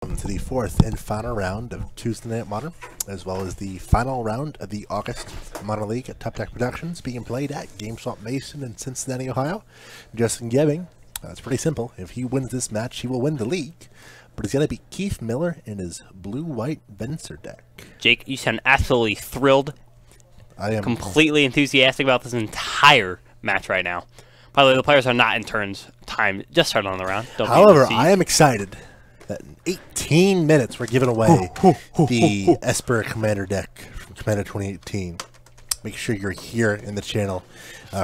Welcome to the fourth and final round of Tuesday Night Modern, as well as the final round of the August Modern League at Top Deck Productions, being played at GameSwap Mason in Cincinnati, Ohio. Justin Gebing, it's pretty simple. If he wins this match, he will win the league, but he's got to beat Keith Miller in his blue-white Venser deck. Jake, you sound absolutely thrilled. I am completely enthusiastic about this entire match right now. By the way, the players are not in turns. Time just started on the round. However, I am excited that in 18 minutes we're giving away the Esper Commander deck from Commander 2018. Make sure you're here in the channel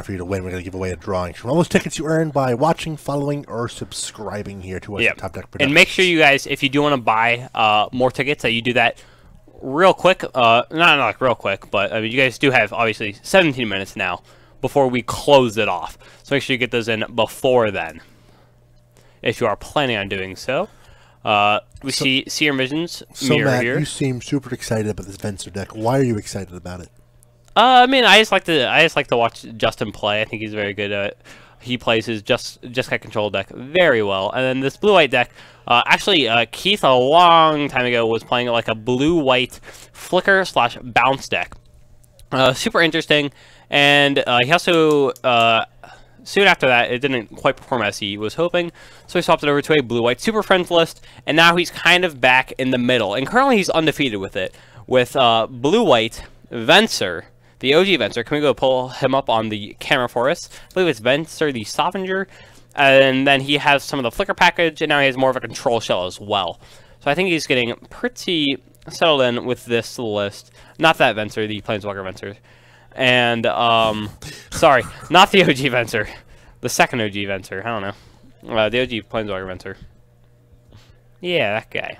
for you to win. We're going to give away a drawing from all those tickets you earn by watching, following, or subscribing here to us at Top Deck Productions. And make sure you guys, if you do want to buy more tickets, that you do that real quick. Not like real quick, but I mean, you guys do have obviously 17 minutes now before we close it off. So make sure you get those in before then, if you are planning on doing so. We see your Visions mirror Matt, here. You seem super excited about this Venser deck. Why are you excited about it? I mean, I just like to watch Justin play. I think he's very good at it. He plays his Jeskai control deck very well. And then this blue-white deck, actually, Keith a long time ago was playing like a blue-white flicker / bounce deck. Super interesting. And he also, soon after that, it didn't quite perform as he was hoping. So he swapped it over to a blue-white Super Friends list. And now he's kind of back in the middle. And currently he's undefeated with it. With blue-white Venser. The OG Venser. Can we go pull him up on the camera for us? I believe it's Venser the Stavanger. And then he has some of the Flicker package, and now he has more of a control shell as well. So I think he's getting pretty settled in with this list. Not that Venser, the Planeswalker Venser. And, sorry, not the OG Venser. The second OG Venser. I don't know. The OG Planeswalker Venser. Yeah, that guy.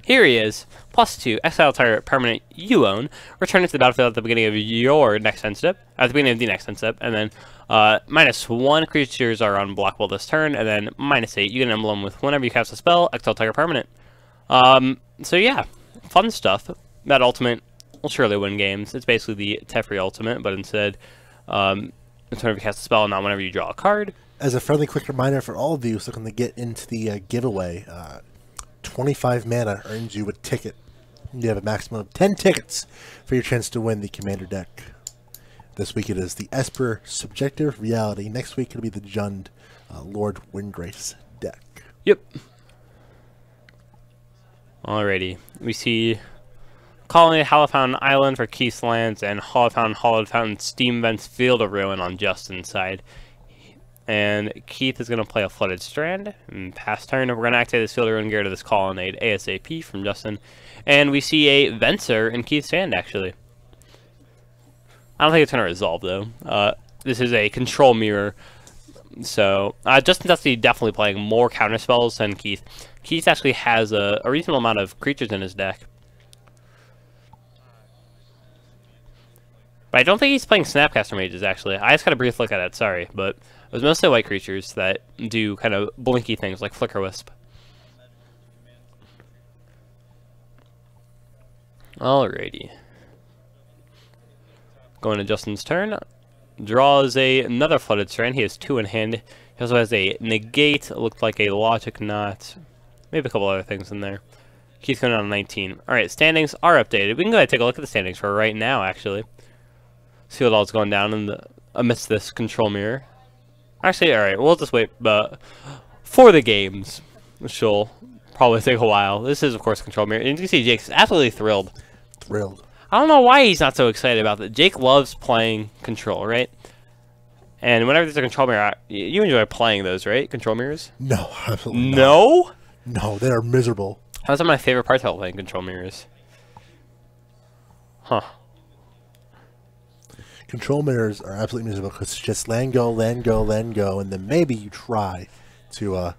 Here he is. +2, exile target permanent you own. Return it to the battlefield at the beginning of your next end step. At the beginning of the next end step. And then -1 creatures are unblockable this turn. And then -8, you get an emblem with whenever you cast a spell, exile target permanent. So yeah, fun stuff. That ultimate will surely win games. It's basically the Teferi ultimate, but instead, whenever you cast a spell, not whenever you draw a card. As a friendly quick reminder for all of you looking to get into the giveaway, 25 mana earns you a ticket. You have a maximum of 10 tickets for your chance to win the Commander deck. This week it is the Esper Subjective Reality. Next week it'll be the Jund Lord Windgrace deck. Yep. Alrighty. We see Colony Hallowed Fountain Island for Keith's lands and Hallowed Fountain Steam Vents Field of Ruin on Justin's side. And Keith is going to play a Flooded Strand. And pass turn, we're going to activate this Field of Ruin, get rid of this Colonnade ASAP from Justin. And we see a Venser in Keith's hand, actually. I don't think it's going to resolve, though. This is a control mirror. So, Justin Dusty definitely playing more counter spells than Keith. Keith actually has a reasonable amount of creatures in his deck. But I don't think he's playing Snapcaster Mages, actually. I just got a brief look at it, sorry. But it was mostly white creatures that do kind of blinky things like Flicker Wisp. Alrighty. Going to Justin's turn. Draws another Flooded Strand. He has 2 in hand. He also has a Negate. It looked like a Logic Knot. Maybe a couple other things in there. Keith's going on 19. Alright, standings are updated. We can go ahead and take a look at the standings for right now, actually. See what all's going down in amidst this control mirror. Actually, alright, we'll just wait for the games, which will probably take a while. This is, of course, control mirror. And you can see Jake's absolutely thrilled. I don't know why he's not so excited about it. Jake loves playing control, right? And whenever there's a control mirror, you enjoy playing those, right? Control mirrors? No, absolutely not. No? No, they are miserable. Those are my favorite parts about playing control mirrors. Huh. Control mirrors are absolutely miserable because it's just land go, land go, land go, and then maybe you try to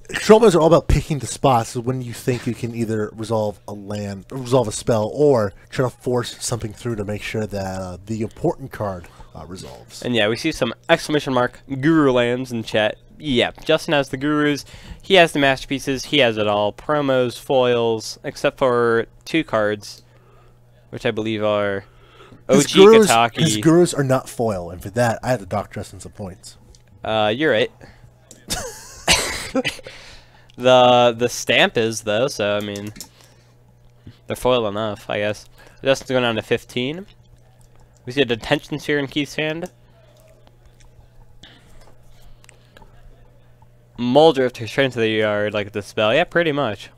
control mirrors are all about picking the spots when you think you can either resolve a spell, or try to force something through to make sure that the important card resolves. And yeah, we see some exclamation mark Guru lands in chat. Yeah, Justin has the Gurus, he has the Masterpieces, he has it all. Promos, foils, except for 2 cards, which I believe are OG Kataki. His Gurus are not foil, and for that, I had to dock Justin some points. You're right. the stamp is though. So I mean, they're foil enough, I guess. Justin's going down to 15. We see a detention sphere in Keith's hand. Muldrift straight into the yard like the spell. Yeah, pretty much.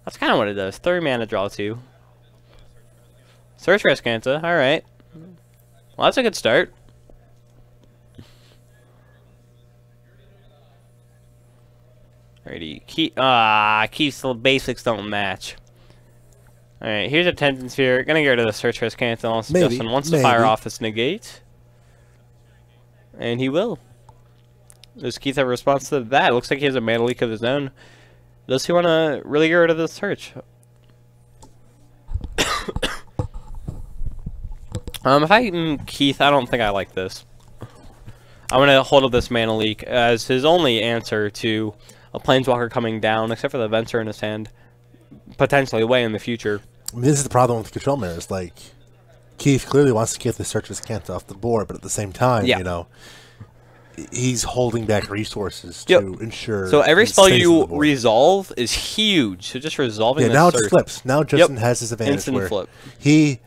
That's kind of what it does. 3 mana, draw 2. Search Rescanta. Alright. Well, that's a good start. Alrighty. Keith's basics don't match. Alright, here's a Tension Sphere. Gonna get rid of the Search Rescanta unless Justin wants to fire off this negate. And he will. Does Keith have a response to that? Looks like he has a mana leak of his own. Does he want to really get rid of the search? If I'm Keith, I don't think I like this. I'm going to hold up this mana leak as his only answer to a Planeswalker coming down, except for the Venser in his hand. Potentially way in the future. I mean, this is the problem with control mirrors. Like, Keith clearly wants to get the Search Rescanta off the board, but at the same time, you know, he's holding back resources to ensure. So every spell you resolve is huge. So just resolving. Yeah, now it just flips. Now Justin has his advantage. Instant flip. He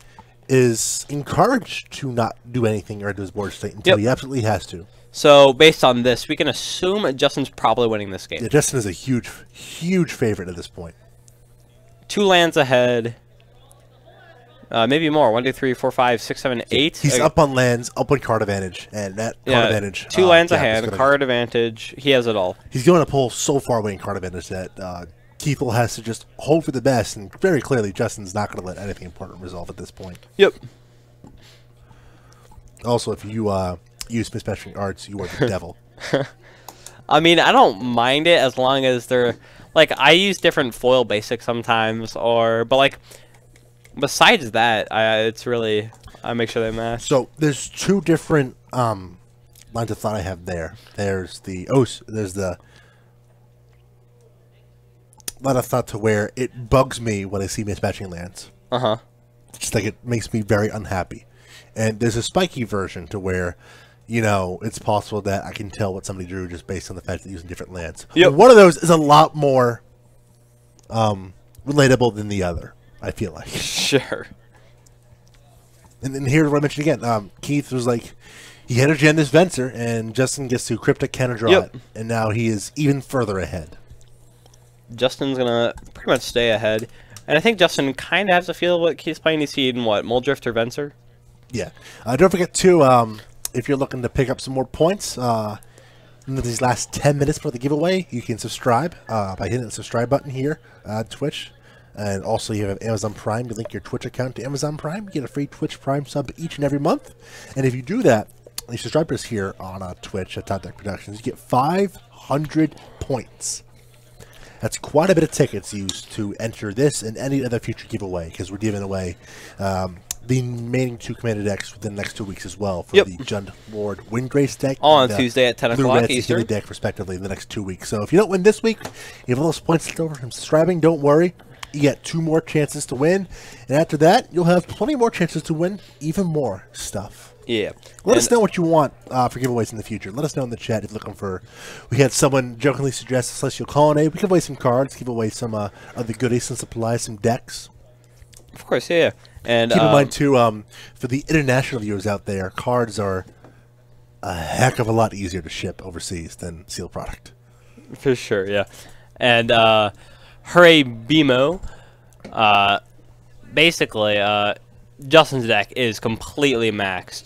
is encouraged to not do anything or do his board state until he absolutely has to. So based on this, we can assume Justin's probably winning this game. Yeah, Justin is a huge, huge favorite at this point. 2 lands ahead. Maybe more. 1, 2, 3, 4, 5, 6, 7, 8. He's up on lands, up on card advantage, and that card advantage. 2 lands ahead, card advantage. He has it all. He's going to pull so far away in card advantage that Keith has to just hope for the best, and very clearly, Justin's not going to let anything important resolve at this point. Yep. Also, if you use mismatching arts, you are the devil. I mean, I don't mind it as long as they're like I use different foil basics sometimes, but like. Besides that, it's really I make sure they match. So there's 2 different lines of thought I have there. There's the line of thought to where it bugs me when I see mismatching lands. Just like it makes me very unhappy. And there's a spiky version to where, you know, it's possible that I can tell what somebody drew just based on the fact that they're using different lands. One of those is a lot more relatable than the other. I feel like. Sure. And then here's what I mentioned again. Keith was like, he had to jam this Venser, and Justin gets to Cryptic counter draw it. And now he is even further ahead. Justin's going to pretty much stay ahead. And I think Justin kind of has a feel what Keith's playing. He's seen, what, Muldrift or Venser? Yeah. Don't forget, too, if you're looking to pick up some more points in these last 10 minutes for the giveaway, you can subscribe by hitting the subscribe button here at Twitch. And also, you have Amazon Prime. You link your Twitch account to Amazon Prime. You get a free Twitch Prime sub each and every month. And if you do that, you subscribe to us here on Twitch at Top Deck Productions, you get 500 points. That's quite a bit of tickets used to enter this and any other future giveaway, because we're giving away the remaining 2 commander decks within the next 2 weeks as well for the Jund Lord Windgrace deck. All on Tuesday at 10 o'clock Eastern. Deck, respectively, in the next 2 weeks. So if you don't win this week, you have all those points left over from subscribing, don't worry. You get 2 more chances to win, and after that, you'll have plenty more chances to win even more stuff. Yeah. Let us know what you want for giveaways in the future. Let us know in the chat if you're looking for. We had someone jokingly suggest a Celestial Colonnade. We give away some cards, give away some other goodies, some supplies, some decks. Of course, yeah. And keep in mind too, for the international viewers out there, cards are a heck of a lot easier to ship overseas than sealed product. For sure, yeah. And Hooray BMO, basically, Justin's deck is completely maxed.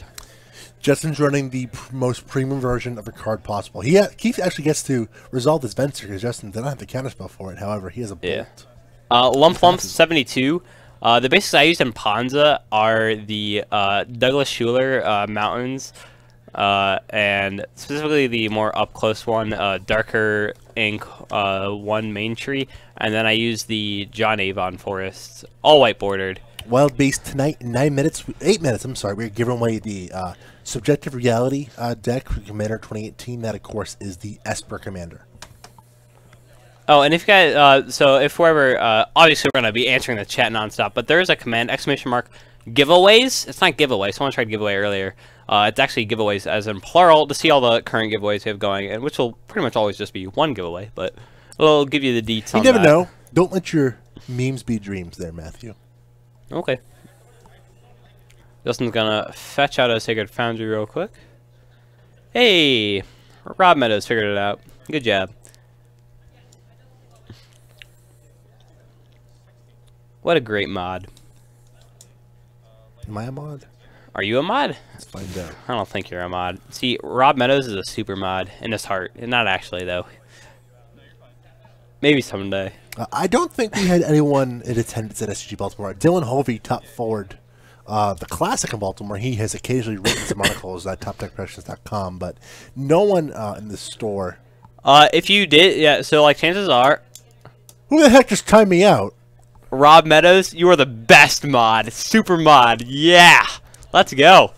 Justin's running the most premium version of a card possible. Keith actually gets to resolve this Venser because Justin did not have the counterspell for it. However, he has a Bolt. Lump Lump 72. The basics I used in Ponza are the Douglas Schuler Mountains, and specifically the more up-close one, Darker Ink 1 Main Tree, and then I use the John Avon Forests, all white bordered. Wild Beast tonight in 8 minutes, I'm sorry, we're giving away the Subjective Reality deck for Commander 2018. That, of course, is the Esper Commander. Oh, and if you guys, so if whoever, obviously we're going to be answering the chat nonstop, but there is a command, ! Giveaways. It's not giveaway. Someone tried giveaway earlier. It's actually giveaways as in plural to see all the current giveaways we have going, and which will pretty much always just be one giveaway, but it'll give you the deets on that. You never know. Don't let your memes be dreams there, Matthew. Okay. Justin's gonna fetch out a Sacred Foundry real quick. Hey! Rob Meadows figured it out. Good job. What a great mod. Am I a mod? Are you a mod? Let's find out. I don't think you're a mod. See, Rob Meadows is a super mod in his heart. Not actually, though. Maybe someday. I don't think we had anyone in attendance at SG Baltimore. Dylan Hovey, top forward, the classic in Baltimore. He has occasionally written some articles at TopDeckProductions.com, but no one in the store. If you did, yeah, so, like, chances are... Who the heck just timed me out? Rob Meadows, you are the best mod. Super mod. Yeah! Let's go.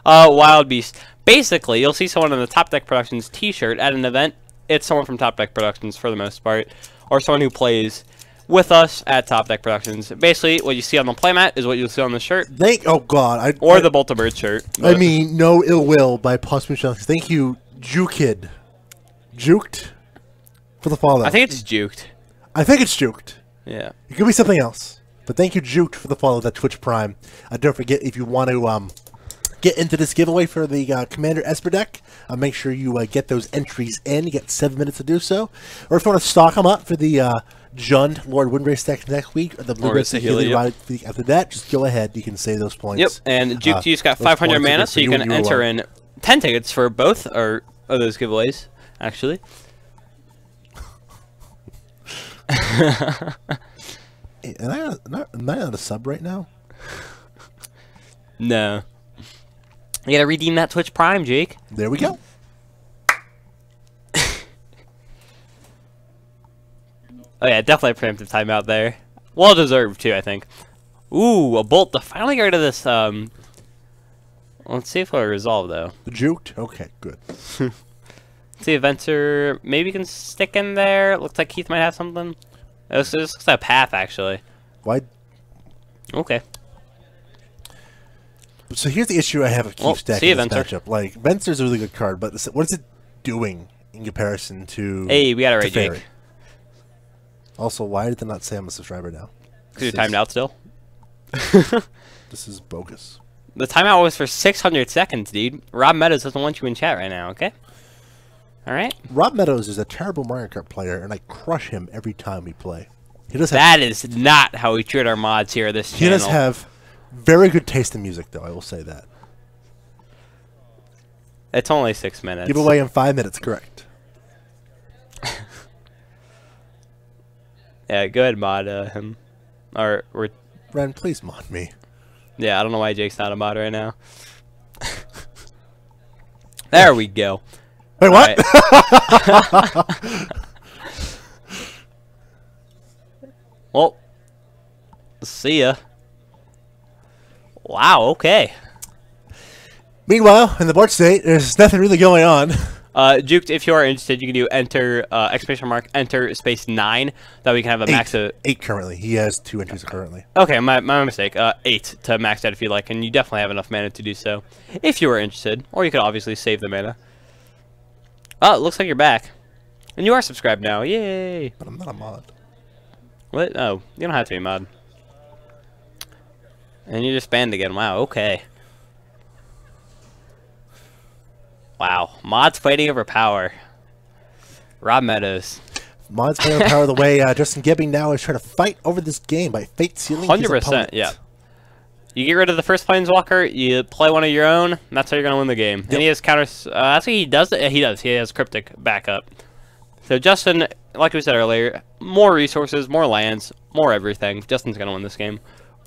Wild Beast. Basically, you'll see someone in the Top Deck Productions t-shirt at an event. It's someone from Top Deck Productions for the most part, or someone who plays with us at Top Deck Productions. Basically, what you see on the playmat is what you'll see on the shirt. Oh God! Or the Bolta Bird shirt. I mean, no ill will by Possible Challenge. Thank you, Jukid. Juked for the follow. I think it's Juked. I think it's Juked. Yeah. It could be something else. But thank you, Juked, for the follow at Twitch Prime. Don't forget, if you want to get into this giveaway for the Commander Esper deck, make sure you get those entries in. You get 7 minutes to do so. Or if you want to stock them up for the Jund Lord Windrace deck next week, or the Blue Sahili ride after that, just go ahead. You can save those points. Yep, and Juked, you just got 500 mana, so you can enter in 10 tickets for both of those giveaways, actually. Am I on a sub right now? No. You gotta redeem that Twitch Prime, Jake. There we go. Oh yeah, definitely a preemptive timeout there. Well deserved too, I think. Ooh, a bolt to finally get rid of this. Let's see if it'll resolve though. The Juked? Okay, good. Let's see if Venser maybe can stick in there. It looks like Keith might have something. This looks like a path actually. Why? Okay. So here's the issue I have with Keith's deck in this Venser. matchup. Like, Venser's a really good card, but what is it doing in comparison to Hey, we got it right, Fairy? Jake. Also, why did they not say I'm a subscriber now? Because you're timed out still. This is bogus. The timeout was for 600 seconds, dude. Rob Meadows doesn't want you in chat right now, okay? Alright? Rob Meadows is a terrible Mario Kart player, and I crush him every time we play. He does have, That is not how we treat our mods here at this channel. He does have very good taste in music, though, I will say that. It's only 6 minutes. Give away in 5 minutes, correct. Yeah, go ahead, mod him. Or we're... Ren, please mod me. Yeah, I don't know why Jake's not a mod right now. There we go. Wait, what? Right. Well, see ya. Wow, okay. Meanwhile, in the board state, there's nothing really going on. Juked, if you are interested, you can do enter, enter space 9. That we can have a max of... 8 currently. He has 2 entries currently. Okay, my mistake. 8 to max out if you like, and you definitely have enough mana to do so, if you are interested. Or you could obviously save the mana. Oh, it looks like you're back. And you are subscribed now. Yay! But I'm not a mod. What? Oh, you don't have to be a mod. And you just banned again. Wow, okay. Wow. Mods fighting over power. Rob Meadows. Mods fighting over power the way Justin Gebing now is trying to fight over this game by fate sealing 100%, yeah. You get rid of the first Planeswalker, you play one of your own, and that's how you're going to win the game. Yep. And he has counters. Actually, he does. He does. He has Cryptic backup. So Justin, like we said earlier, more resources, more lands, more everything. Justin's going to win this game.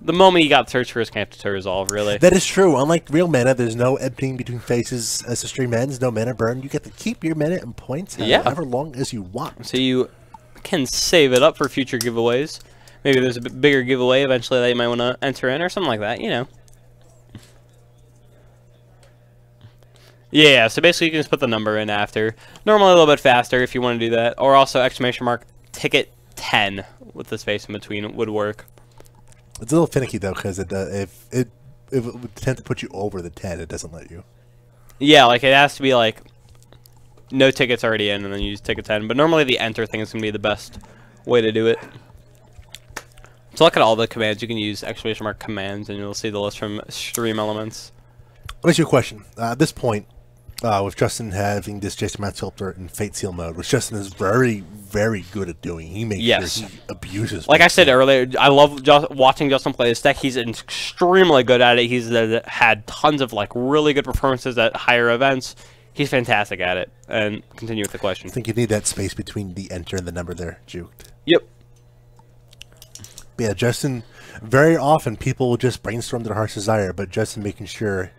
The moment he got search for his camp to resolve, really. That is true. Unlike real mana, there's no emptying between phases as the stream ends, no mana burn. You get to keep your mana and points however long as you want. So you can save it up for future giveaways. Maybe there's a bigger giveaway eventually that you might want to enter in or something like that, you know. Yeah, so basically you can just put the number in after. Normally a little bit faster if you want to do that. Or also exclamation mark ticket 10 with the space in between would work. It's a little finicky though, because it would tend to put you over the 10. It doesn't let you. Yeah, like it has to be like no tickets already in, and then you just take a 10. But normally the enter thing is gonna be the best way to do it. So look at all the commands you can use, exclamation mark commands, and you'll see the list from Stream Elements. What's your question? At this point, with Justin having this Jason Matz filter in Fate Seal mode, which Justin is very, very good at doing. He makes sure he abuses. Like I said earlier, I love watching Justin play this deck. He's extremely good at it. He's had tons of like really good performances at higher events. He's fantastic at it. And continue with the question. I think you need that space between the enter and the number there, Juked. Yep. But yeah, Justin, very often people will just brainstorm their heart's desire, but Justin making sure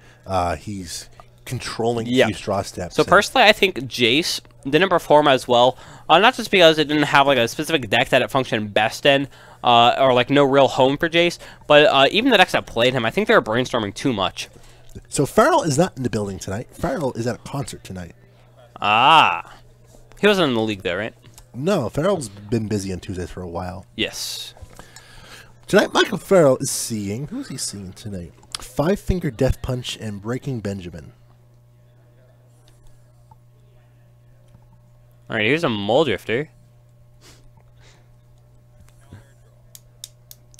he's controlling each draw steps. So personally, I think Jace didn't perform as well, not just because it didn't have like a specific deck that it functioned best in, or like no real home for Jace, but even the decks that played him, I think they were brainstorming too much. So Farrell is not in the building tonight. Farrell is at a concert tonight. Ah. He wasn't in the league though, right? No, Farrell's been busy on Tuesdays for a while. Yes. Tonight, Michael Farrell is seeing... Who's he seeing tonight? Five Finger Death Punch and Breaking Benjamin. Alright, here's a Mole Drifter.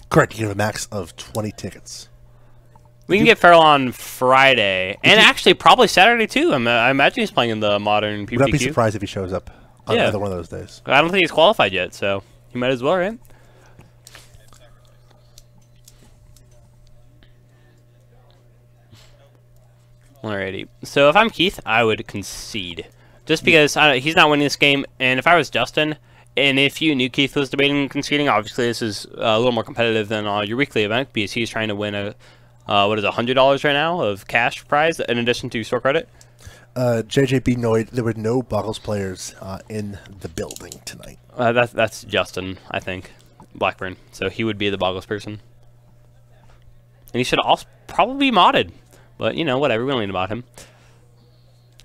Correct, you have a max of 20 tickets. We can get Farrell on Friday, and actually probably Saturday too. I imagine he's playing in the modern PPTQ. Would not be surprised if he shows up on either one of those days. I don't think he's qualified yet, so he might as well, right? Alrighty. So if I'm Keith, I would concede. Just because he's not winning this game, and if I was Justin, and if you knew Keith was debating conceding, obviously this is a little more competitive than your weekly event, because he's trying to win a, what is it, $100 right now of cash prize, in addition to store credit? JJB Noid, there were no Boggles players in the building tonight. That's Justin, I think. Blackburn. So he would be the Boggles person. And he should also probably be modded. But, you know, whatever. We don't need to mod him.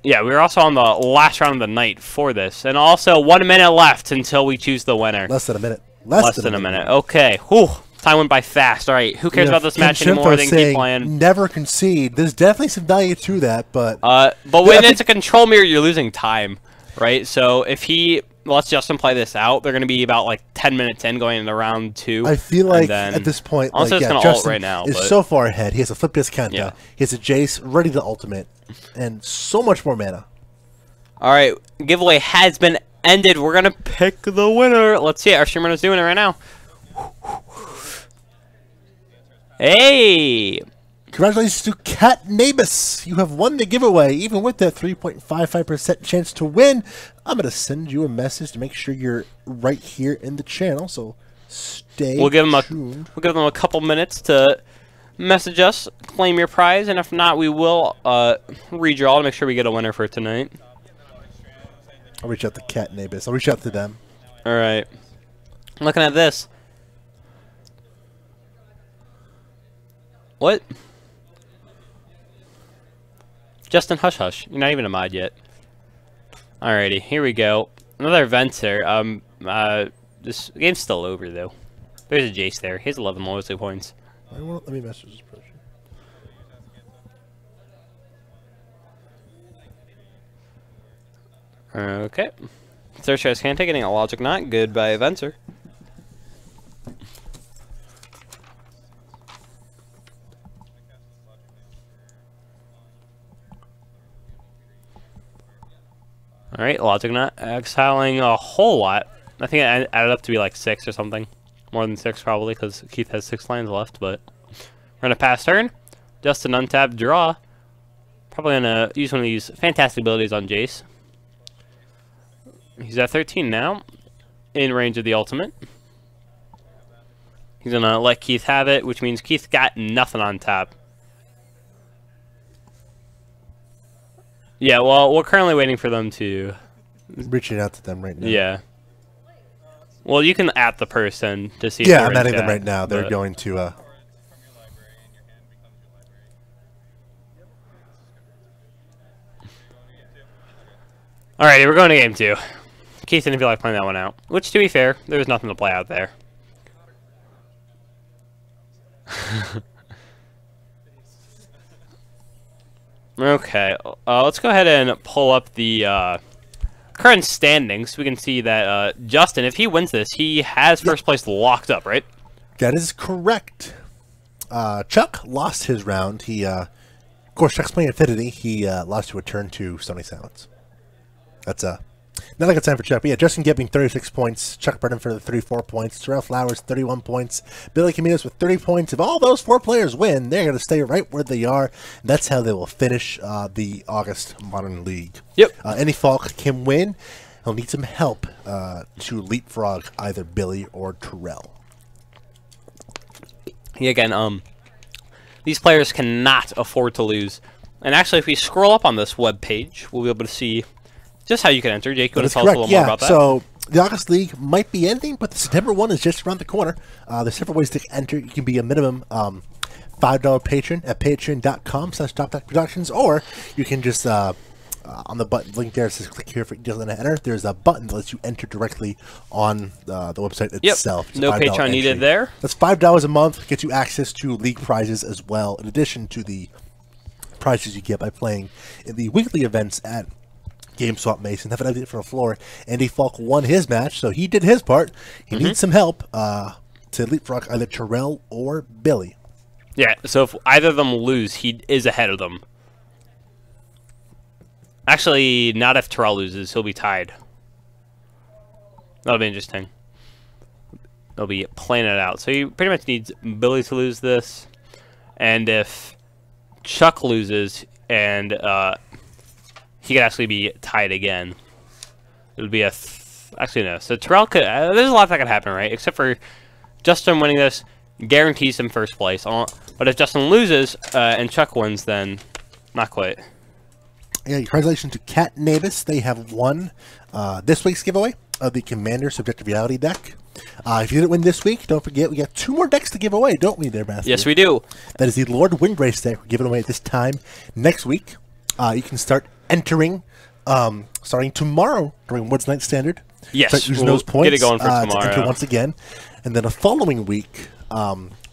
Yeah, we're also on the last round of the night for this. And also 1 minute left until we choose the winner. Less than a minute. Less than a minute. Okay. Whew. Time went by fast. All right. Who cares about this match anymore? They can keep playing. Never concede. There's definitely some value to that, but... when it's a control mirror, you're losing time, right? So if he lets Justin play this out, they're going to be about like 10 minutes in going into round 2. I feel like at this point, also like, Justin right now, is so far ahead. He has a flip discount. Yeah. He has a Jace ready to ultimate, and so much more mana. All right, giveaway has been ended. We're gonna pick the winner. Let's see it. Our streamer is doing it right now. Hey! Congratulations to Cat Nabus. You have won the giveaway, even with that 3.55% chance to win. I'm going to send you a message to make sure you're right here in the channel, so stay tuned. We'll give them a couple minutes to message us, claim your prize, and if not, we will redraw to make sure we get a winner for tonight. I'll reach out to Cat Nabus. I'll reach out to them. All right. Looking at this. What? Justin, hush hush. You're not even a mod yet. Alrighty, here we go. Another Venser. This game's still over though. There's a Jace there. He has 11 loyalty points. Let me message this person. Okay. Third choice can't take getting a logic knot. Good by Venser. Alright, logic knot exiling a whole lot. I think it added up to be like 6 or something. More than 6 probably, because Keith has 6 lines left, but we're gonna pass turn. Just an untapped draw. Probably gonna use one of these fantastic abilities on Jace. He's at 13 now, in range of the ultimate. He's gonna let Keith have it, which means Keith got nothing on tap. Yeah, well, we're currently waiting for them to... Reaching out to them right now. Yeah. Well, you can at the person to see if yeah, I'm adding them right now. They're going to... Alrighty, we're going to game 2. Keith didn't feel like playing that one out. Which, to be fair, there was nothing to play out there. Okay, let's go ahead and pull up the current standings. We can see that Justin, if he wins this, he has first place locked up, right? That is correct. Chuck lost his round. He, of course, Chuck's playing Infinity. He lost to a turn to Stony Silence. That's not a good time for Chuck. But yeah, Justin Gebing, 36 points. Chuck Brennan for the 34 points. Terrell Flowers, 31 points. Billy Caminos with 30 points. If all those 4 players win, they're going to stay right where they are. That's how they will finish the August Modern League. Yep. Any Falk can win. He'll need some help to leapfrog either Billy or Terrell. Yeah, again, these players cannot afford to lose. And actually, if we scroll up on this web page, we'll be able to see just how you can enter. Jake, you want to tell us a little more about that? So the August League might be ending, but the September one is just around the corner. There's several ways to enter. You can be a minimum $5 patron at patreon.com/TopDeckProductions, or you can just on the button link there, it says click here for details and enter. There's a button that lets you enter directly on the website itself. No Patreon needed there. That's $5 a month. Gets you access to league prizes as well, in addition to the prizes you get by playing in the weekly events at GameSwap Mason. Have an update from the floor. Andy Falk won his match, so he did his part. He needs some help to leapfrog either Terrell or Billy. Yeah, so if either of them lose, he is ahead of them. Actually, not if Terrell loses. He'll be tied. That'll be interesting. They'll be playing it out. So he pretty much needs Billy to lose this. And if Chuck loses and he could actually be tied again. It would be a... actually, no. So Terrell could... there's a lot that could happen, right? Except for Justin winning this guarantees him first place. But if Justin loses and Chuck wins, then not quite. Yeah, congratulations to Cat Navis. They have won this week's giveaway of the Commander Subjective Reality deck. If you didn't win this week, don't forget we got 2 more decks to give away, don't we there, Matthew? Yes, we do. That is the Lord Windgrace deck we're giving away at this time. Next week, you can start entering starting tomorrow during Woods Night Standard. Yes, start using those points get it going for tomorrow. to enter once again. And then the following week,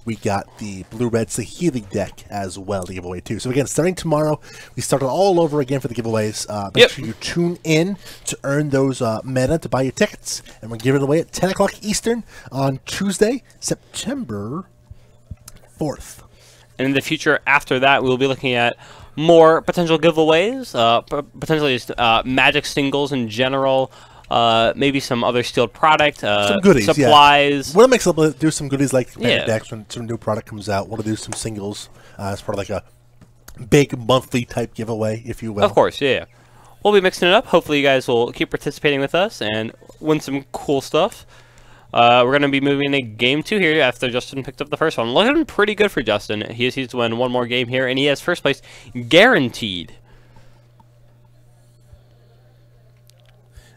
we got the Blue-Red Saheeli deck as well to give away too. So again, starting tomorrow, we start it all over again for the giveaways. Make sure you tune in to earn those meta to buy your tickets. And we're giving it away at 10 o'clock Eastern on Tuesday, September 4th. And in the future after that, we'll be looking at more potential giveaways, potentially just Magic singles in general, maybe some other sealed product, some goodies, supplies. Yeah. We'll mix up, do some goodies like decks when some new product comes out. We'll do some singles as part of like a big monthly type giveaway, if you will. Of course, yeah. We'll be mixing it up. Hopefully you guys will keep participating with us and win some cool stuff. We're going to be moving to game 2 here after Justin picked up the first one. Looking pretty good for Justin. He just needs to win one more game here, and he has first place guaranteed.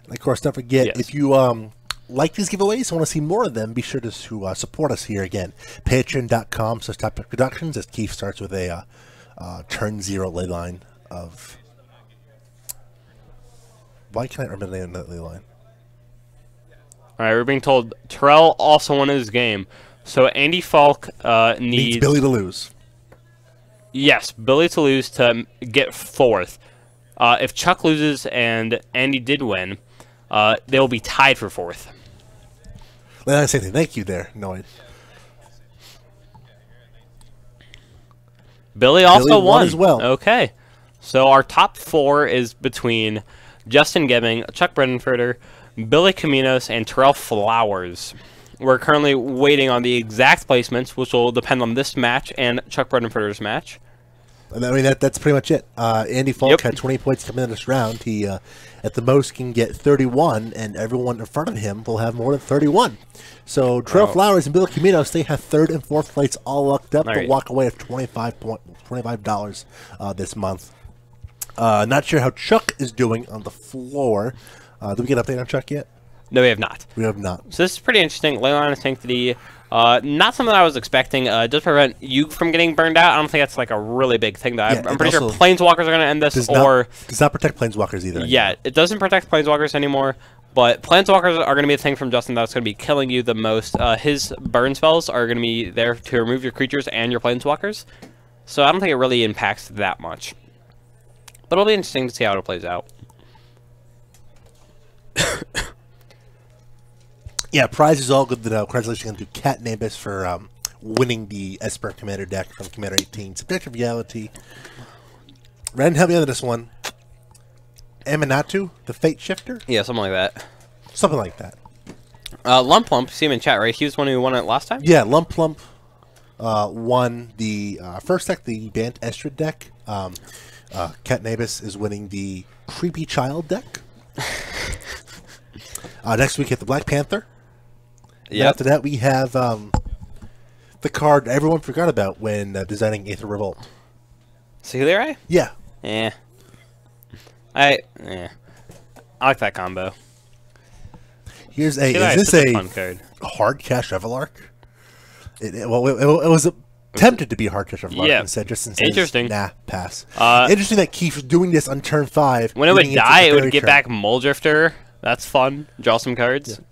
And of course, don't forget, if you like these giveaways and want to see more of them, be sure to support us here again. Patreon.com/TopDeckProductions, as Keith starts with a turn 0 ley line of... Why can't I remember the name of that ley line? Alright, we're being told Terrell also won his game. So Andy Falk needs Billy to lose. Yes, Billy to lose to get 4th. If Chuck loses and Andy did win, they will be tied for 4th. Let me say thank you there. No, Billy also won as well. Okay. So our top 4 is between Justin Gebing, Chuck Bredenfurter, Billy Caminos, and Terrell Flowers. We're currently waiting on the exact placements, which will depend on this match and Chuck Bredenfurter's match. I mean, that's pretty much it. Andy Falk had 20 points coming in this round. He, at the most, can get 31, and everyone in front of him will have more than 31. So Terrell Flowers and Billy Caminos, they have 3rd and 4th place all locked up. They'll walk away with $25 this month. Not sure how Chuck is doing on the floor. Did we get an update on Chuck yet? No, we have not. We have not. So this is pretty interesting. Leyline of Sanctity, not something I was expecting. Does prevent you from getting burned out. I don't think that's like a really big thing. I'm pretty sure Planeswalkers are going to end this. Does not protect Planeswalkers either. Yeah, it doesn't protect Planeswalkers anymore. But Planeswalkers are going to be a thing from Justin that's going to be killing you the most. His burn spells are going to be there to remove your creatures and your Planeswalkers. So I don't think it really impacts that much. But it'll be interesting to see how it plays out. Yeah, prize is all good to know. Congratulations to Cat Nabis for winning the Esper Commander deck from Commander 18. Subjective Reality. Ren, help me out with this one. Amanatu, the Fate Shifter? Yeah, something like that. Something like that. Lump Lump, see him in chat, right? He was the one who won it last time? Yeah, Lump Lump won the first deck, the Bant Estrid deck. Cat Nabis is winning the Creepy Child deck. Next week, hit the Black Panther. Yeah. After that, we have the card everyone forgot about when designing Aether Revolt. Celery? Yeah. Yeah. I like that combo. Here's a. Celery Is this a fun card? hard cash Revelark? It was attempted to be a hard cash Revelark. Yeah. Instead. Interesting. Nah, pass. Interesting that Keith's doing this on turn 5. When it would die, it would get turn. back Moldrifter. That's fun. Draw some cards. Yeah.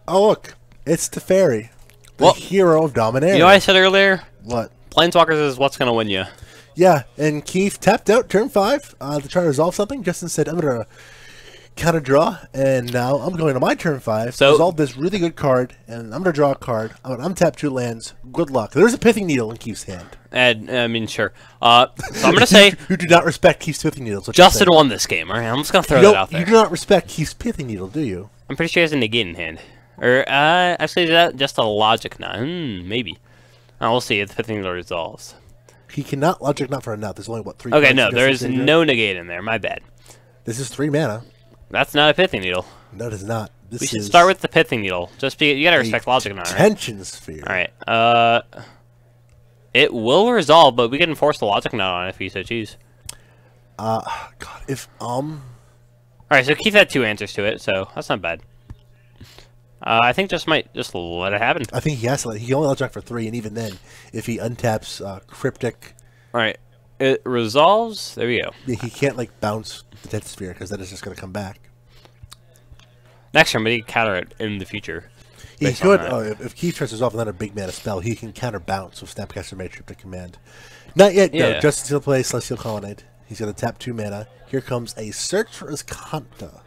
Oh, look. It's Teferi. The Well, hero of Dominaria. You know what I said earlier? What? Planeswalkers is what's going to win you. Yeah, and Keith tapped out turn 5 to try to resolve something. Justin said, I'm going to counter draw, and now I'm going to my turn 5 to resolve this really good card, and I'm going to draw a card. I'm going to untap 2 lands. Good luck. There's a Pithing Needle in Keith's hand. I mean, sure. So I'm going to say... You do not respect Keith's Pithing Needle. Justin won this game, alright? I'm just going to throw that out there. You do not respect Keith's Pithing Needle, do you? I'm pretty sure he has a negate in hand. Or, actually, is that just a logic knot? Maybe. We'll see if the Pithing Needle resolves. He cannot logic not for a knot. There's only, what, 3 Okay, cards no, there is in no negate in there. My bad. This is 3 mana. That's not a Pithing Needle. No, it is not. This We should is start with the Pithing Needle. Just be, you gotta respect logic knot, right? Tension Sphere. Alright, it will resolve, but we can force the logic knot on it if you so choose. God, if, Alright, so Keith had 2 answers to it, so that's not bad. I think just might just let it happen. I think he has to. He only logic for 3, and even then, if he untaps Cryptic, Alright, it resolves. There we go. he can't like bounce the Tension Sphere because then it's just going to come back. Next turn, but he can counter it in the future. He could. If Keith tries to resolve another big mana spell, he can counter bounce with Snapcaster Mage Cryptic Command. Not yet. Yeah. No, Justin still plays Celestial Colonnade. He's going to tap 2 mana. Here comes a Search for Azcanta.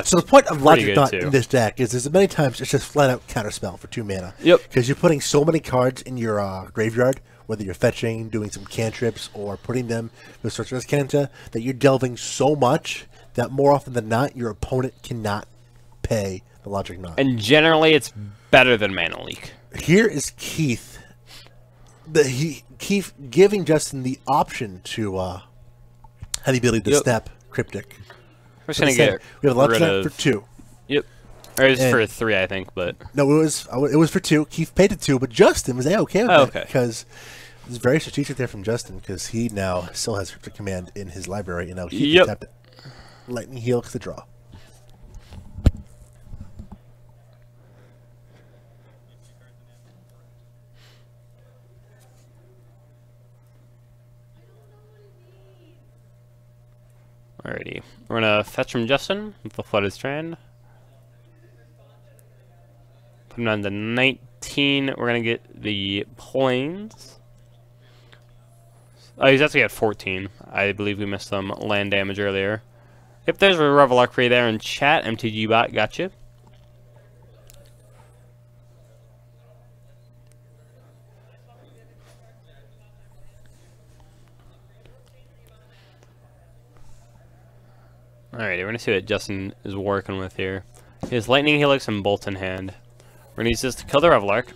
So the point of Logic Knot in this deck is many times it's just flat out counterspell for 2 mana. Yep. Because you're putting so many cards in your graveyard, whether you're fetching, doing some cantrips, or putting them with Search for Azcanta, that you're delving so much that more often than not, your opponent cannot pay the Logic Knot. And generally, it's better than Mana Leak. Here is Keith. Keith giving Justin the option to have the ability to step Cryptic. We're just gonna get we have a Logic Knot for 2. Yep. Or it was for 3, I think, but no, it was for 2. Keith paid it 2, but Justin was okay with it because it's very strategic there from Justin because he now still has Cryptic Command in his library, and now he can tap it. Lightning Heal to draw. Alrighty. We're gonna fetch from Justin with the Flooded Strand. Put him on the 19. We're gonna get the Plains. Oh, he's actually at 14. I believe we missed some land damage earlier. Yep, there's a Revelark free there in chat. MTG bot, gotcha. Alrighty, we're gonna see what Justin is working with here. He has Lightning Helix and Bolt in hand. We're gonna use this to kill the Revelark.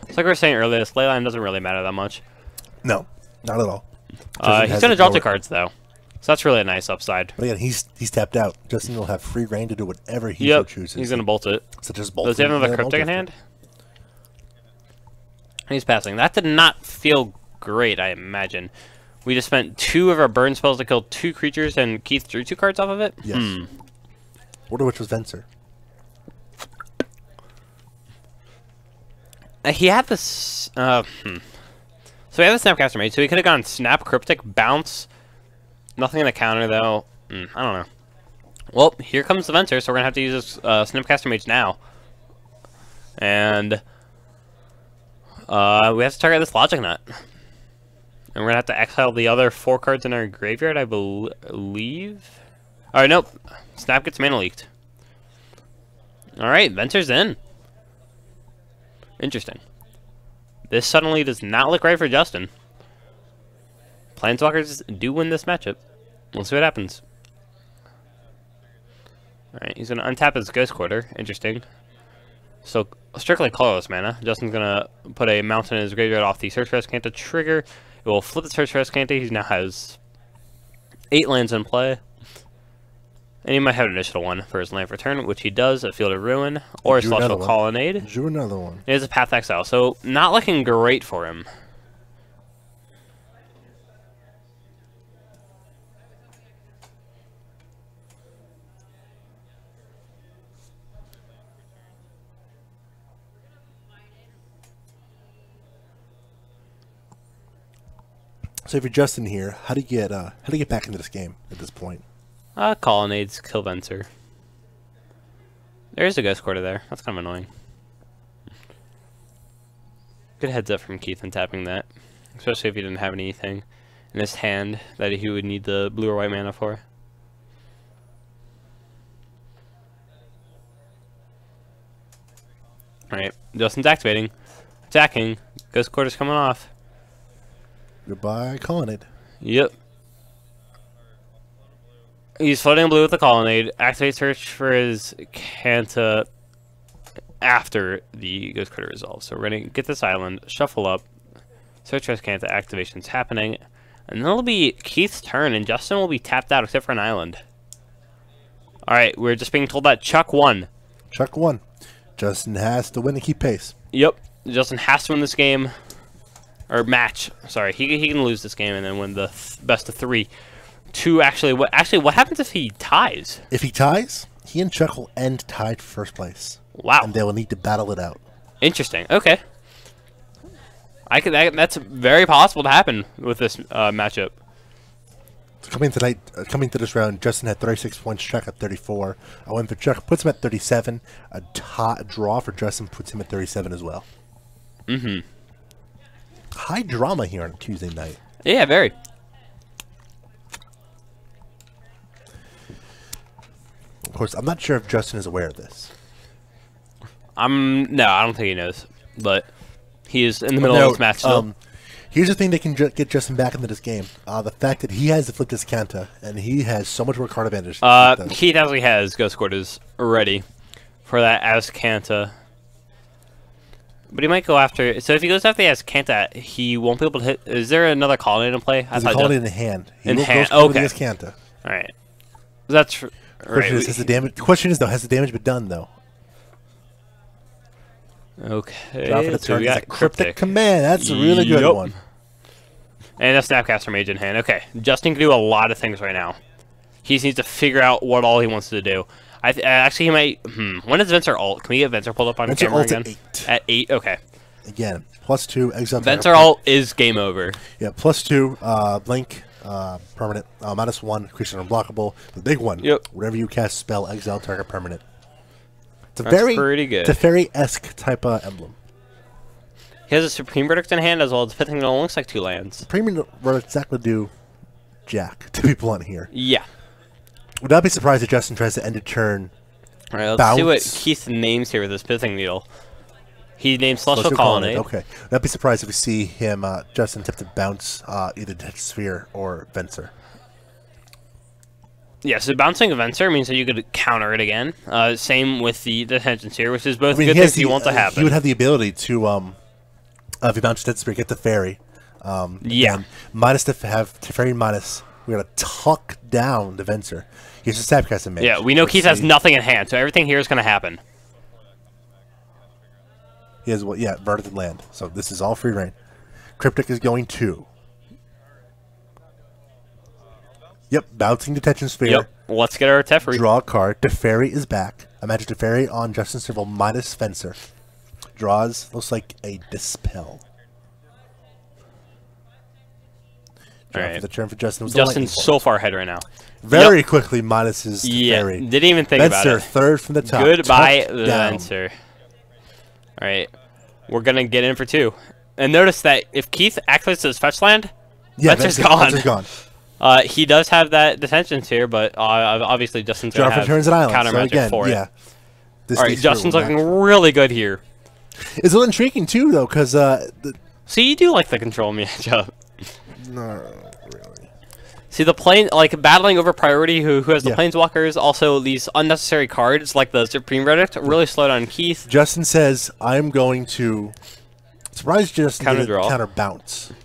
It's like we were saying earlier, this leyline doesn't really matter that much. No, not at all. He's gonna draw 2 cards though, so that's really a nice upside. But again, he's tapped out. Justin will have free reign to do whatever he so chooses. He's gonna bolt it. Such as bolt. Does he have another Cryptic in hand? He's passing. That did not feel great, I imagine. We just spent 2 of our burn spells to kill 2 creatures, and Keith drew 2 cards off of it? Yes. Order which was Venser. He had this... So we have the Snapcaster Mage, so he could have gone Snap, Cryptic, Bounce. Nothing in the counter, though. I don't know. Well, here comes the Venser, so we're going to have to use this Snapcaster Mage now. And... we have to target this Logic Knot. And we're going to have to exile the other 4 cards in our graveyard, I believe. Alright, nope. Snap gets mana leaked. Alright, Venser's in. Interesting. This suddenly does not look right for Justin. Planeswalkers do win this matchup. We'll see what happens. Alright, he's going to untap his Ghost Quarter. Interesting. So, strictly colorless mana. Justin's going to put a mountain in his graveyard off the Search for Escanta trigger. It will flip the Search for Escanta. He now has 8 lands in play. And he might have an additional one for his land for turn, which he does, a Field of Ruin, or a Celestial Colonnade. Drew another one. It is a Path to Exile, so not looking great for him. So if you're Justin here, how do you get back into this game at this point? Colonnades, kill Venser. There's a Ghost Quarter there. That's kind of annoying. Good heads up from Keith in tapping that. Especially if he didn't have anything in his hand that he would need the blue or white mana for. Alright, Justin's activating. Attacking. Ghost Quarter's coming off. Goodbye, Colonnade. Yep. He's floating blue with the Colonnade. Activate Search for his Canta after the Ghost Critter resolves. So we're going to get this island, shuffle up, Search for his Canta, activation's happening, and then it'll be Keith's turn, and Justin will be tapped out except for an island. Alright, we're just being told that Chuck won. Chuck won. Justin has to win to keep pace. Yep. Justin has to win this game. Or match. Sorry, he can lose this game and then win the best of 3. What happens if he ties? If he ties, he and Chuck will end tied for first place. Wow. And they will need to battle it out. Interesting. Okay. That's very possible to happen with this matchup. So coming to this round, Justin had 36 points, Chuck at 34. A win for Chuck puts him at 37. A draw for Justin puts him at 37 as well. Mm-hmm. High drama here on a Tuesday night. Yeah, very. Of course, I'm not sure if Justin is aware of this. No, I don't think he knows. But he is in the middle of this match still. Here's the thing that can get Justin back into this game. The fact that he has the flip Canta, and he has so much more card advantage. Keith actually has Ghost Quarters ready for that Azcanta. But he might go after... So if he goes after the Azcanta, he won't be able to hit... Is there another Colonnade in play? There's a Colonnade in hand. In hand, okay. Azcanta. Alright. That's... Question is, though, has the damage been done, though? Okay. Draw for the So turn. we got Cryptic Command. That's a really good one. And a Snapcaster Mage in hand. Okay. Justin can do a lot of things right now. He just needs to figure out what all he wants to do. Actually, he might... When is Venser ult? Can we get Venser pulled up on camera again? At 8. At 8? Okay. Again, +2, exile. Venser ult is game over. Yeah, +2, blink, permanent, -1, creature unblockable. The big one, yep. Whenever you cast spell, exile target permanent. It's That's pretty good. It's a fairy-esque type of emblem. He has a Supreme Verdict in hand as well as a fifth thing that only looks like 2 lands. Supreme Verdict's not going to do jack, to be blunt here. Yeah. Would not be surprised if Justin tries to end a turn. Alright, let's see what Keith names here with his Pithing Needle. He named Celestial Colonnade. Okay. Would not be surprised if we see him, Justin, attempt to bounce either Death Sphere or Venser. Yeah, so bouncing a Venser means that you could counter it again. Same with the Detention Sphere, which is both good things you want to happen. He would have the ability to, if he bounces Death Sphere, get the Fairy. Yeah. Minus to have Fairy minus. We're going to tuck down the Venser. He's a Snapcaster Mage. Yeah, we know Keith has nothing in hand, so everything here is going to happen. He has, verdicted land. So this is all free reign. Cryptic is going to. Yep, bouncing Detention Sphere. Yep, let's get our Teferi. Draw a card. Teferi is back. A magic Teferi on Justin Civil minus Venser. Draws, looks like a Dispel. Alright. For the turn for Justin. Justin's so far ahead right now. Very quickly minus his Teferi. Didn't even think about it. Venser, third from the top. Goodbye, Venser. Alright. We're going to get in for 2. And notice that if Keith activates his fetch land, Yeah, Venser's gone. Venser's gone. He does have that detentions here, but obviously Justin's going to have returns an island. counter magic again, for it. Yeah. Alright, Justin's looking really good here. It's a little intriguing, too, though, because... So you do like the control matchup. No, really. See, the plane, like, battling over priority, who has the Yeah. planeswalkers, also these unnecessary cards, like the Supreme Verdict, really slow down Keith. Justin says, I'm going to... Surprise Justin Counter did draw. counter bounce. It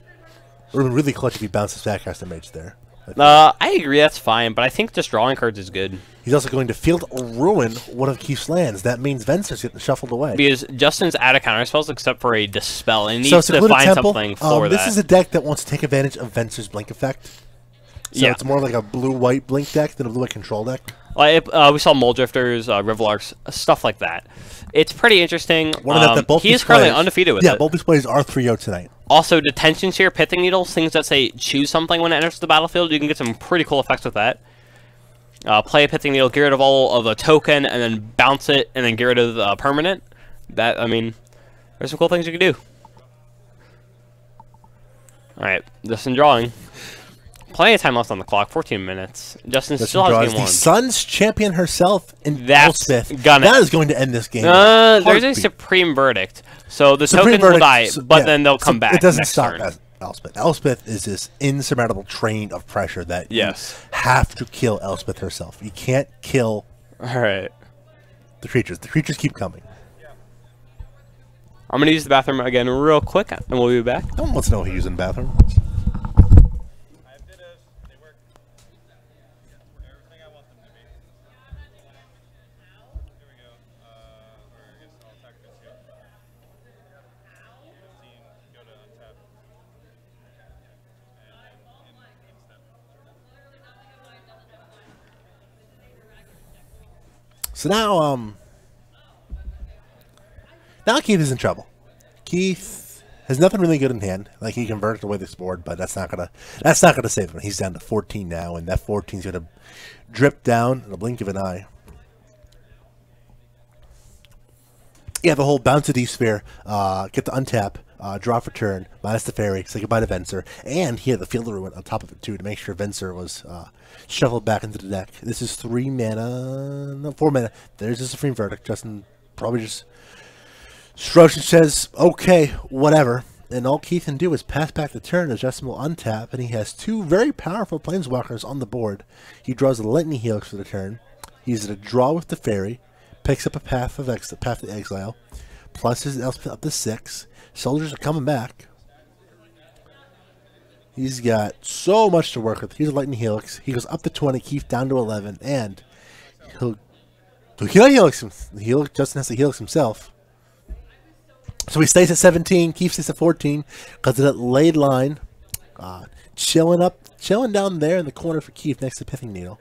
would have been really clutch if he bounces back cast mage there. I agree, that's fine, but I think just drawing cards is good. He's also going to field ruin one of Keith's lands. That means Venser's getting shuffled away. Because Justin's out of counter spells except for a Dispel, and he So needs to Secluded find Temple, something for this that. is a deck that wants to take advantage of Venser's blink effect. So Yeah. it's more like a blue-white blink deck than a blue-white control deck. Like, we saw Mole Drifters, Rivalarks, stuff like that. It's pretty interesting. One of that both he these is currently players- undefeated with Yeah, it. both these players are 3-0 tonight. Also, detentions here, Pithing Needles, things that say choose something when it enters the battlefield. You can get some pretty cool effects with that. Play a Pithing Needle, get rid of all of a token, and then bounce it, and then get rid of the permanent. That, I mean, there's some cool things you can do. Alright, Justin drawing. Plenty of time left on the clock, 14 minutes. Justin still has game the one. Sun's champion herself in That's Elspeth. gonna- That is going to end this game. There's a Heartbeat. Supreme Verdict. So the Supreme tokens will Verdict, die, so- but yeah, then they'll so come back It doesn't next stop turn. at Elspeth. Elspeth is this insurmountable train of pressure that Yes. you have to kill Elspeth herself. You can't kill Alright. the creatures. The creatures keep coming. I'm going to use the bathroom again real quick, and we'll be back. No one wants to know who's in the bathroom. So now Keith is in trouble. Keith has nothing really good in hand. Like, he converted away this board, but that's not gonna save him. He's down to 14 now, and that 14 is gonna drip down in a blink of an eye. Yeah, the whole bounce a D-Sphere, get the untap, draw for turn, minus the fairy, say goodbye to Venser, and he had the Field of Ruin on top of it too to make sure Venser was shuffled back into the deck. This is 4 mana. There's a Supreme Verdict. Justin probably just shrugs and says, okay, whatever. And all Keith can do is pass back the turn as Justin will untap, and he has 2 very powerful Planeswalkers on the board. He draws a Lightning Helix for the turn. He's going to draw with the fairy, picks up a Path to Exile, plus his Elspeth up to 6. Soldiers are coming back. He's got so much to work with. Here's a Lightning Helix. He goes up to 20, Keith down to 11, and he'll helix him. Justin has to helix himself. So he stays at 17. Keith stays at 14 because of that laid line. Chilling down there in the corner for Keith next to Pithing Needle.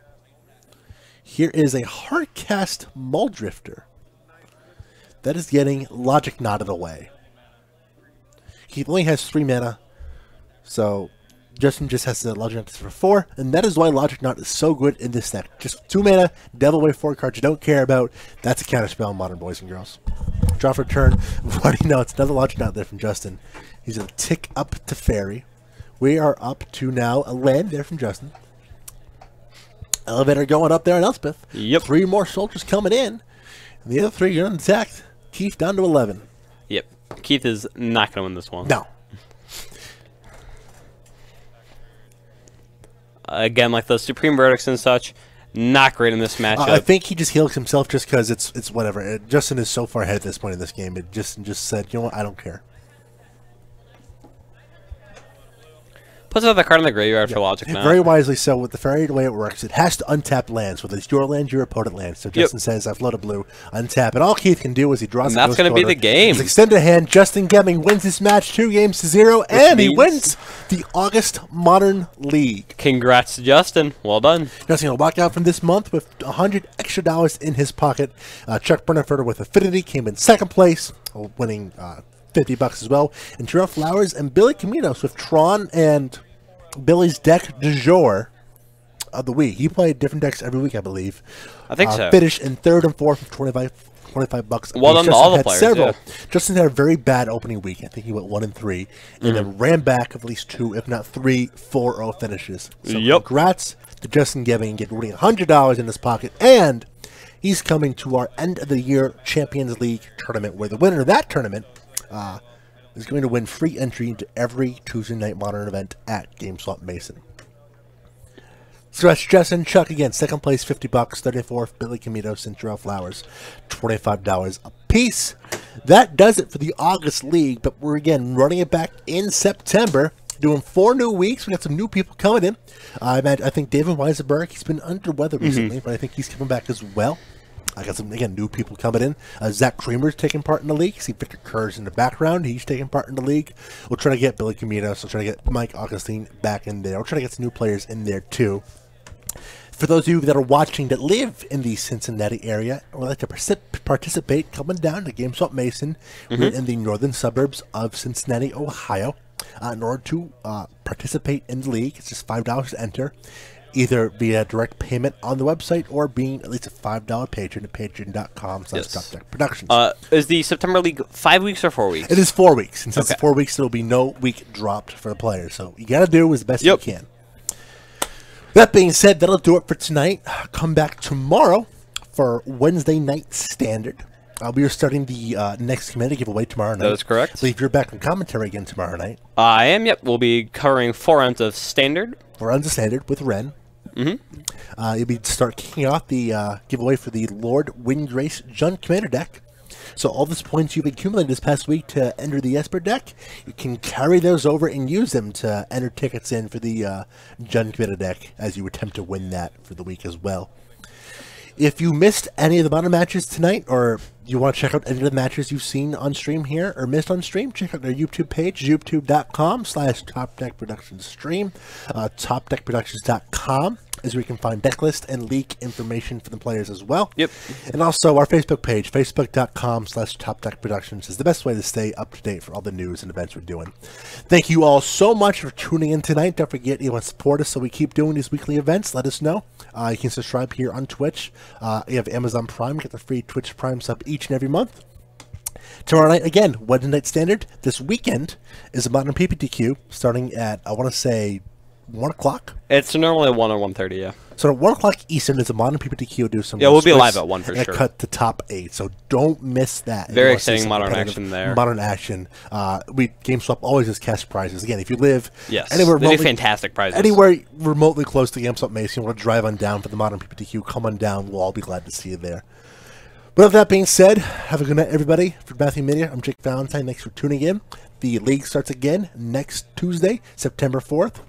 Here is a Hardcast Muldrifter that is getting Logic Knotted away. Keith only has 3 mana, so Justin just has to Logic Knot for 4, and that is why Logic Knot is so good in this deck. Just 2 mana, Devil Away 4 cards you don't care about. That's a counterspell, modern boys and girls. Draw for turn. What do you know? It's another Logic Knot there from Justin. He's going to tick up to Fairy. We are up to now a land there from Justin. Elevator going up there in Elspeth. Yep. 3 more soldiers coming in. And the other 3 are going to attack. Keith down to 11. Yep. Keith is not going to win this one. No. Again, like the Supreme Verdicts and such, not great in this matchup. I think he just heals himself just because it's whatever. Justin is so far ahead at this point in this game. It just said, you know what, I don't care. Puts another card in the graveyard for Logic Knot. Very wisely so. With the fairy, the way it works, it has to untap lands. Whether it's your land, your opponent land. So Justin says, I've floated blue, untap. And all Keith can do is he draws And that's going to be the game. His extended hand, Justin Gebing wins this match 2-0, and he wins the August Modern League. Congrats to Justin. Well done. Justin will walk out from this month with $100 extra in his pocket. Chuck Bernafurter with Affinity came in second place, winning $50 as well. And Terrell Flowers and Billy Caminos with Tron and Billy's deck du jour of the week. He played different decks every week, I believe. I think so. Finished in 3rd and 4th with $25. Well done to all the players. Several. Yeah. Justin had a very bad opening week. I think he went 1-3, and then ran back of at least 2, if not 3, 4-0 finishes. So congrats to Justin Gebing, getting $100 in his pocket, and he's coming to our end of the year Champions League tournament, where the winner of that tournament is going to win free entry into every Tuesday Night Modern event at GameSwap Mason. So that's Justin. Chuck again, second place, $50. 34th, Billy Camito, Central Flowers, $25 a piece. That does it for the August League, but we're again running it back in September. Doing 4 new weeks. We got some new people coming in. I think David Weisenberg, he's been under weather recently, but I think he's coming back as well. I got some, again, new people coming in. Zach Kramer's taking part in the league. See Victor Kerr's in the background. He's taking part in the league. We'll try to get Billy Camino. So we'll try to get Mike Augustine back in there. We'll try to get some new players in there, too. For those of you that are watching that live in the Cincinnati area or would like to participate, coming down to GameSwap Mason. We're in the northern suburbs of Cincinnati, Ohio. In order to participate in the league, it's just $5 to enter, either via direct payment on the website or being at least a $5 patron at patreon.com/TopDeckProductions. Is the September League 5 weeks or 4 weeks? It is 4 weeks. And since it's 4 weeks, there will be no week dropped for the players. So you got to do as best you can. That being said, that'll do it for tonight. Come back tomorrow for Wednesday Night Standard. We are starting the next community giveaway tomorrow night. That is correct. I believe you're back in commentary again tomorrow night. I am, yep. We'll be covering 4 rounds of Standard. 4 rounds of Standard with Ren. You'll be start kicking off the giveaway for the Lord Windgrace Jund Commander deck. So all those points you've accumulated this past week to enter the Esper deck, you can carry those over and use them to enter tickets in for the Jund Commander deck as you attempt to win that for the week as well. If you missed any of the modern matches tonight, or you want to check out any of the matches you've seen on stream here or missed on stream, check out our YouTube page, youtube.com/TopDeckProductionsStream. TopDeckProductions.com is where you can find deck list and leak information for the players as well. And also our Facebook page, Facebook.com/TopDeckProductions is the best way to stay up to date for all the news and events we're doing. Thank you all so much for tuning in tonight. Don't forget, you want to support us so we keep doing these weekly events. Let us know. You can subscribe here on Twitch. You have Amazon Prime. You get the free Twitch Prime sub each and every month. Tomorrow night, again, Wednesday Night Standard. This weekend is a modern PPTQ starting at, I want to say, 1 o'clock. It's normally 1 or 1:30, yeah. So at 1 o'clock Eastern is a modern PPTQ. Do some we'll be live at 1 for sure. Cut to top 8, so don't miss that. Very exciting modern action there. Modern action. GameSwap always has cash prizes. Again, if you live anywhere remotely, fantastic prizes. Anywhere remotely close to GameSwap Mason, you want to drive on down for the modern PPTQ, come on down. We'll all be glad to see you there. But with that being said, have a good night, everybody. For Matthew Media, I'm Jake Valentine. Thanks for tuning in. The league starts again next Tuesday, September 4th.